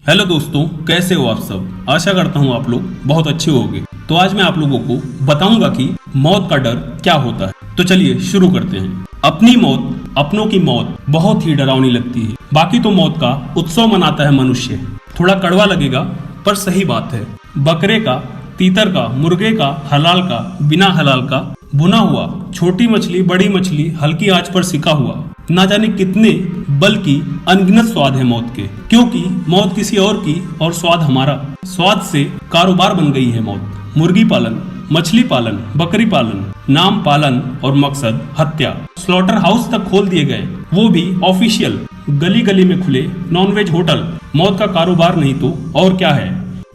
Hello दोस्तों, कैसे हो आप सब। आशा करता हूँ आप लोग बहुत अच्छे होंगे। तो आज मैं आप लोगों को बताऊंगा कि मौत का डर क्या होता है। तो चलिए शुरू करते हैं। अपनी मौत, अपनों की मौत बहुत ही डरावनी लगती है। बाकी तो मौत का उत्सव मनाता है मनुष्य। थोड़ा कड़वा लगेगा पर सही बात है। बकरे का, तीतर का, मुर्गे का, हलाल का, बिना हलाल का, भुना हुआ, छोटी मछली, बड़ी मछली, हल्की आंच पर सिका हुआ, ना जाने कितने बल्कि अनगिनत स्वाद है मौत के। क्योंकि मौत किसी और की और स्वाद हमारा। स्वाद से कारोबार बन गई है मौत। मुर्गी पालन, मछली पालन, बकरी पालन, नाम पालन और मकसद हत्या। स्लॉटर हाउस तक खोल दिए गए, वो भी ऑफिशियल। गली गली में खुले नॉनवेज होटल। मौत का कारोबार नहीं तो और क्या है।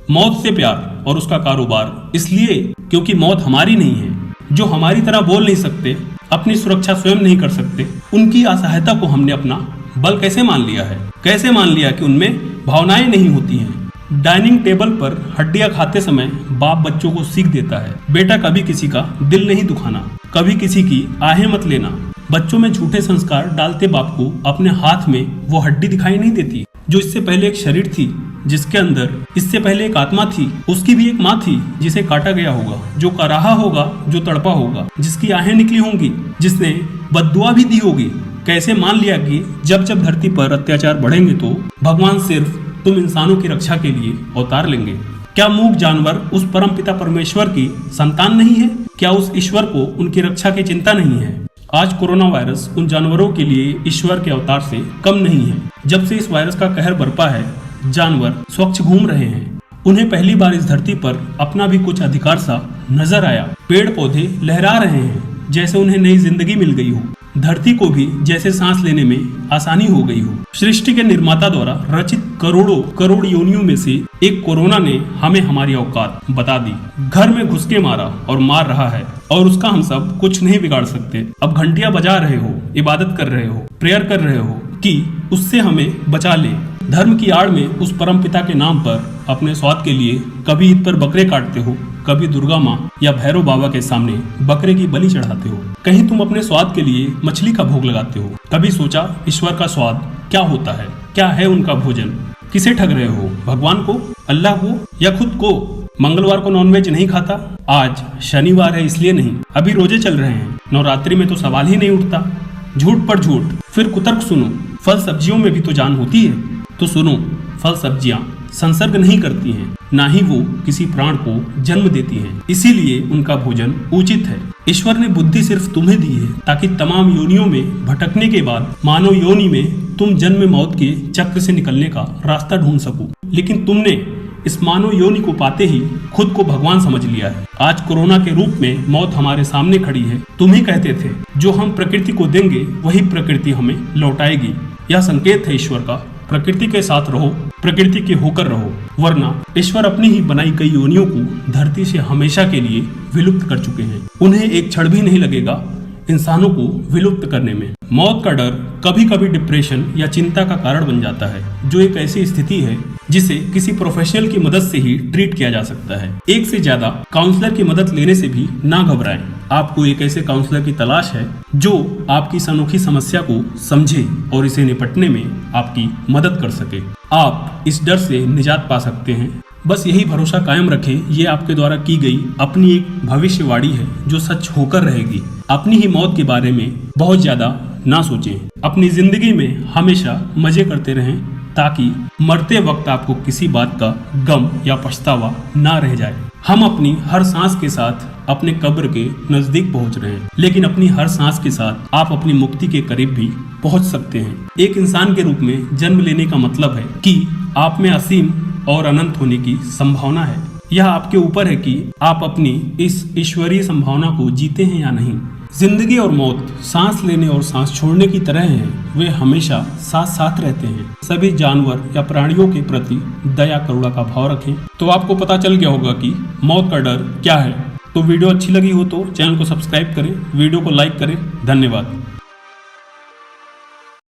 मौत से प्यार और उसका कारोबार इसलिए क्योंकि मौत हमारी नहीं है। जो हमारी तरह बोल नहीं सकते, अपनी सुरक्षा स्वयं नहीं कर सकते, उनकी असहायता को हमने अपना बल कैसे मान लिया है। कैसे मान लिया कि उनमें भावनाएं नहीं होती हैं। डाइनिंग टेबल पर हड्डियां खाते समय बाप बच्चों को सीख देता है, बेटा कभी किसी का दिल नहीं दुखाना, कभी किसी की आहें मत लेना। बच्चों में झूठे संस्कार डालते बाप को अपने हाथ में वो हड्डी दिखाई नहीं देती जो इससे पहले एक शरीर थी, जिसके अंदर इससे पहले एक आत्मा थी। उसकी भी एक माँ थी जिसे काटा गया होगा, जो कराहा होगा, जो तड़पा होगा, जिसकी आहें निकली होंगी, जिसने बद्दुआ भी दी होगी। कैसे मान लिया कि जब जब धरती पर अत्याचार बढ़ेंगे तो भगवान सिर्फ तुम इंसानों की रक्षा के लिए अवतार लेंगे। क्या मूक जानवर उस परम पिता परमेश्वर की संतान नहीं है? क्या उस ईश्वर को उनकी रक्षा की चिंता नहीं है? आज कोरोना वायरस उन जानवरों के लिए ईश्वर के अवतार से कम नहीं है। जब से इस वायरस का कहर बरपा है, जानवर स्वच्छ घूम रहे हैं। उन्हें पहली बार इस धरती पर अपना भी कुछ अधिकार सा नजर आया। पेड़ पौधे लहरा रहे हैं जैसे उन्हें नई जिंदगी मिल गई हो। धरती को भी जैसे सांस लेने में आसानी हो गई हो। सृष्टि के निर्माता द्वारा रचित करोड़ों करोड़ योनियों में से एक कोरोना ने हमें हमारी औकात बता दी। घर में घुस के मारा और मार रहा है, और उसका हम सब कुछ नहीं बिगाड़ सकते। अब घंटियां बजा रहे हो, इबादत कर रहे हो, प्रेयर कर रहे हो कि उससे हमें बचा ले। धर्म की आड़ में उस परम पिता के नाम पर अपने स्वाद के लिए कभी ईद पर बकरे काटते हो, कभी दुर्गा माँ या भैरव बाबा के सामने बकरे की बलि चढ़ाते हो। कहीं तुम अपने स्वाद के लिए मछली का भोग लगाते हो। कभी सोचा ईश्वर का स्वाद क्या होता है? क्या है उनका भोजन? किसे ठग रहे हो? भगवान को, अल्लाह को या खुद को? मंगलवार को नॉनवेज नहीं खाता, आज शनिवार है इसलिए नहीं। अभी रोजे चल रहे हैं, नवरात्रि में तो सवाल ही नहीं उठता। झूठ पर झूठ। फिर कुतर्क सुनो, फल सब्जियों में भी तो जान होती है। तो सुनो, फल सब्जियां संसर्ग नहीं करती हैं, ना ही वो किसी प्राण को जन्म देती हैं, इसीलिए उनका भोजन उचित है। ईश्वर ने बुद्धि सिर्फ तुम्हें दी है ताकि तमाम योनियों में भटकने के बाद मानव योनि में तुम जन्म मौत के चक्र से निकलने का रास्ता ढूंढ सको। लेकिन तुमने इस मानव योनि को पाते ही खुद को भगवान समझ लिया है। आज कोरोना के रूप में मौत हमारे सामने खड़ी है। तुम ही कहते थे जो हम प्रकृति को देंगे वही प्रकृति हमें लौटाएगी। यह संकेत है ईश्वर का। प्रकृति के साथ रहो, प्रकृति के होकर रहो, वरना ईश्वर अपनी ही बनाई गई योनियों को धरती से हमेशा के लिए विलुप्त कर चुके हैं। उन्हें एक क्षण भी नहीं लगेगा इंसानों को विलुप्त करने में। मौत का डर कभी कभी डिप्रेशन या चिंता का कारण बन जाता है, जो एक ऐसी स्थिति है जिसे किसी प्रोफेशनल की मदद से ही ट्रीट किया जा सकता है। एक से ज्यादा काउंसलर की मदद लेने से भी ना घबराएं। आपको एक ऐसे काउंसलर की तलाश है जो आपकी इस अनोखी समस्या को समझे और इसे निपटने में आपकी मदद कर सके। आप इस डर से निजात पा सकते हैं। बस यही भरोसा कायम रखें, ये आपके द्वारा की गई अपनी एक भविष्यवाणी है जो सच होकर रहेगी। अपनी ही मौत के बारे में बहुत ज्यादा ना सोचें। अपनी जिंदगी में हमेशा मजे करते रहें ताकि मरते वक्त आपको किसी बात का गम या पछतावा ना रह जाए। हम अपनी हर सांस के साथ अपने कब्र के नजदीक पहुंच रहे हैं, लेकिन अपनी हर सांस के साथ आप अपनी मुक्ति के करीब भी पहुंच सकते हैं। एक इंसान के रूप में जन्म लेने का मतलब है कि आप में असीम और अनंत होने की संभावना है। यह आपके ऊपर है कि आप अपनी इस ईश्वरीय संभावना को जीते हैं या नहीं। जिंदगी और मौत सांस लेने और सांस छोड़ने की तरह हैं। वे हमेशा साथ साथ रहते हैं। सभी जानवर या प्राणियों के प्रति दया करुणा का भाव रखें। तो आपको पता चल गया होगा कि मौत का डर क्या है। तो वीडियो अच्छी लगी हो तो चैनल को सब्सक्राइब करें, वीडियो को लाइक करें। धन्यवाद।